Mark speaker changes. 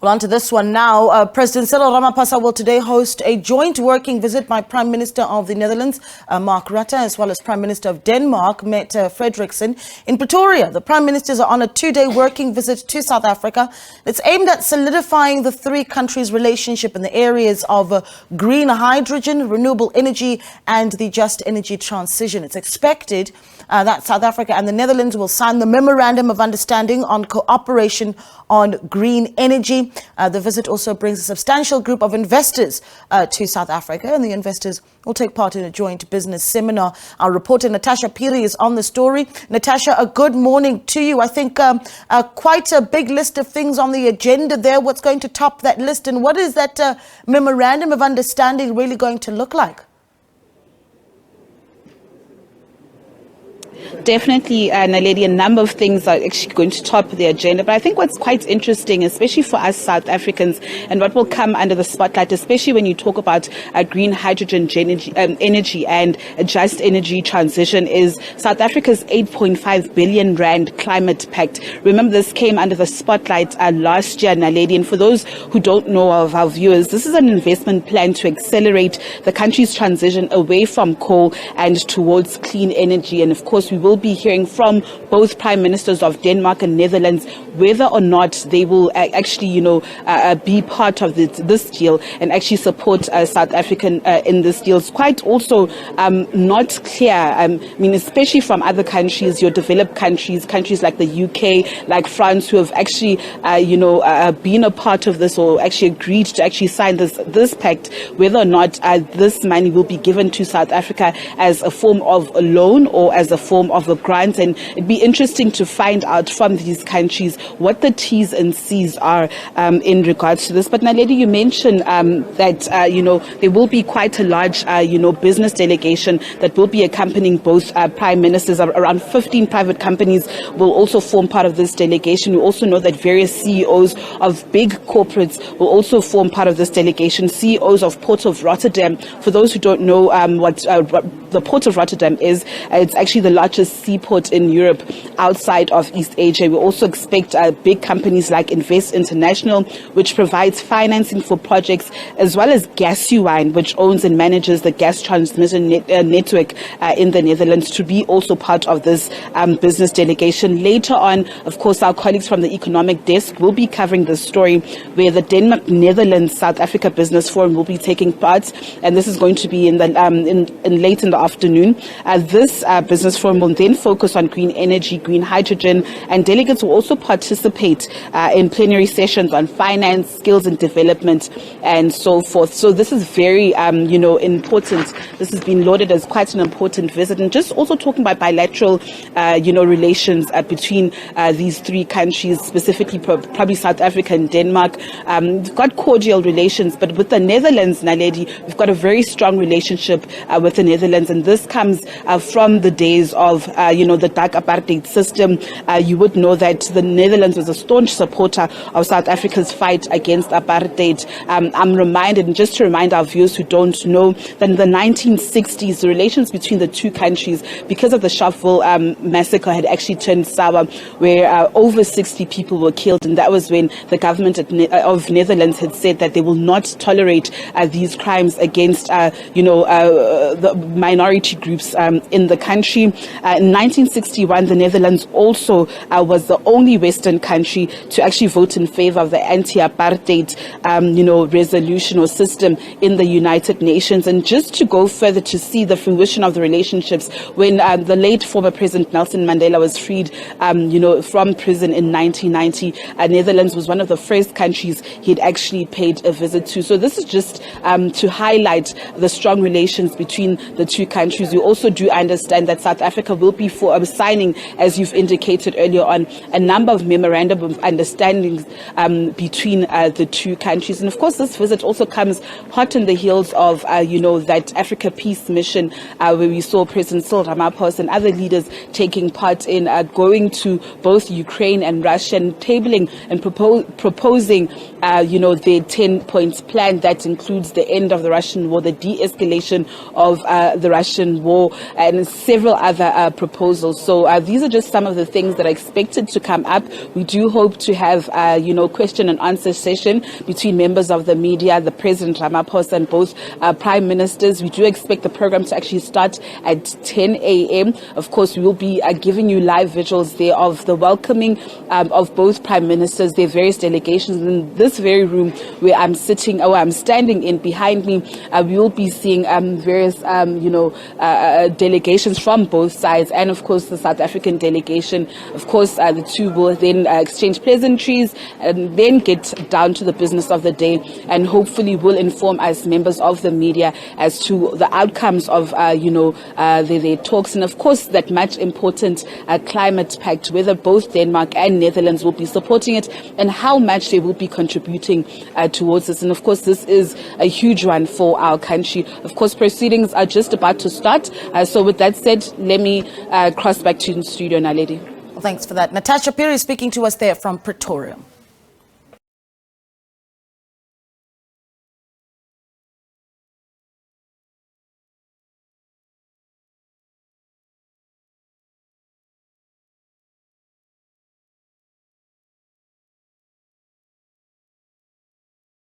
Speaker 1: Well, on to this one now. President Cyril Ramaphosa will today host a joint working visit by Prime Minister of the Netherlands, Mark Rutte, as well as Prime Minister of Denmark, Mette, Frederiksen, in Pretoria. The Prime Ministers are on a two-day working visit to South Africa. It's aimed at solidifying the three countries' relationship in the areas of green hydrogen, renewable energy, and the just energy transition. It's expected that South Africa and the Netherlands will sign the Memorandum of Understanding on cooperation on green energy. The visit also brings a substantial group of investors to South Africa, and the investors will take part in a joint business seminar. Our reporter Natasha Phiri is on the story. Natasha, a good morning to you. I think quite a big list of things on the agenda there. What's going to top that list, and what is that Memorandum of Understanding really going to look like?
Speaker 2: Definitely, Naledi, a number of things are actually going to top the agenda. But I think what's quite interesting, especially for us South Africans, and what will come under the spotlight, especially when you talk about green hydrogen energy and a just energy transition, is South Africa's 8.5 billion rand climate pact. Remember, this came under the spotlight last year, Naledi. And for those who don't know, of our viewers, this is an investment plan to accelerate the country's transition away from coal and towards clean energy. And of course, we will be hearing from both Prime Ministers of Denmark and Netherlands whether or not they will actually, be part of this deal and actually support South African in this deal. It's quite also not clear. I mean, especially from other countries, your developed countries like the UK, like France, who have actually, been a part of this or actually agreed to actually sign this pact, whether or not this money will be given to South Africa as a form of a loan or as a form of a grant. And it'd be interesting to find out from these countries what the T's and C's are in regards to this. But Naledi, you mentioned that there will be quite a large business delegation that will be accompanying both prime ministers. Around 15 private companies will also form part of this delegation. We also know that various CEOs of big corporates will also form part of this delegation. CEOs of Port of Rotterdam. For those who don't know what the Port of Rotterdam is, it's actually the largest seaport in Europe outside of East Asia. We also expect big companies like Invest International, which provides financing for projects, as well as Gaswine, which owns and manages the gas transmission network in the Netherlands, to be also part of this business delegation. Later on, of course, our colleagues from the economic desk will be covering this story, where the Denmark-Netherlands South Africa Business Forum will be taking part, and this is going to be in late in the afternoon. This business forum will then focus on green energy, green hydrogen, and delegates will also participate in plenary sessions on finance, skills and development, and so forth. So this is very, important. This has been lauded as quite an important visit, and just also talking about bilateral, relations between these three countries, specifically probably South Africa and Denmark. We've got cordial relations, but with the Netherlands, Naledi, we've got a very strong relationship with the Netherlands, and this comes from the days of, the dark apartheid system. You would know that the Netherlands was a staunch supporter of South Africa's fight against apartheid. I'm reminded, and just to remind our viewers who don't know, that in the 1960s, the relations between the two countries, because of the Sharpeville massacre, had actually turned sour, where over 60 people were killed. And that was when the government of Netherlands had said that they will not tolerate these crimes against, the minority groups in the country. In 1961, the Netherlands also was the only Western country to actually vote in favor of the anti-apartheid, resolution or system in the United Nations. And just to go further to see the fruition of the relationships, when the late former President Nelson Mandela was freed, from prison in 1990, Netherlands was one of the first countries he'd actually paid a visit to. So this is just to highlight the strong relations between the two countries. We also do understand that South Africa will be signing, as you've indicated earlier on, a number of memorandum of understandings between the two countries. And of course, this visit also comes hot on the heels of, that Africa Peace Mission, where we saw President Cyril Ramaphosa and other leaders taking part in going to both Ukraine and Russia and tabling and proposing, their 10-point plan that includes the end of the Russian war, the de-escalation of the Russian war, and several other proposals. So these are just some of the things that are expected to come up. We do hope to have, question and answer session between members of the media, the President Ramaphosa and both Prime Ministers. We do expect the program to actually start at 10 a.m. Of course, we will be giving you live visuals there of the welcoming of both Prime Ministers, their various delegations. In this very room where I'm standing in behind me, we will be seeing various, delegations from both sides, and of course the South African delegation. Of course, the two will then exchange pleasantries and then get down to the business of the day, and hopefully will inform us members of the media as to the outcomes of their talks, and of course that much important climate pact, whether both Denmark and Netherlands will be supporting it and how much they will be contributing towards this. And of course this is a huge one for our country. Of course, proceedings are just about to start. So with that said, let me cross back to the studio, Naledi.
Speaker 1: Well, thanks for that. Natasha Phiri speaking to us there from Pretoria.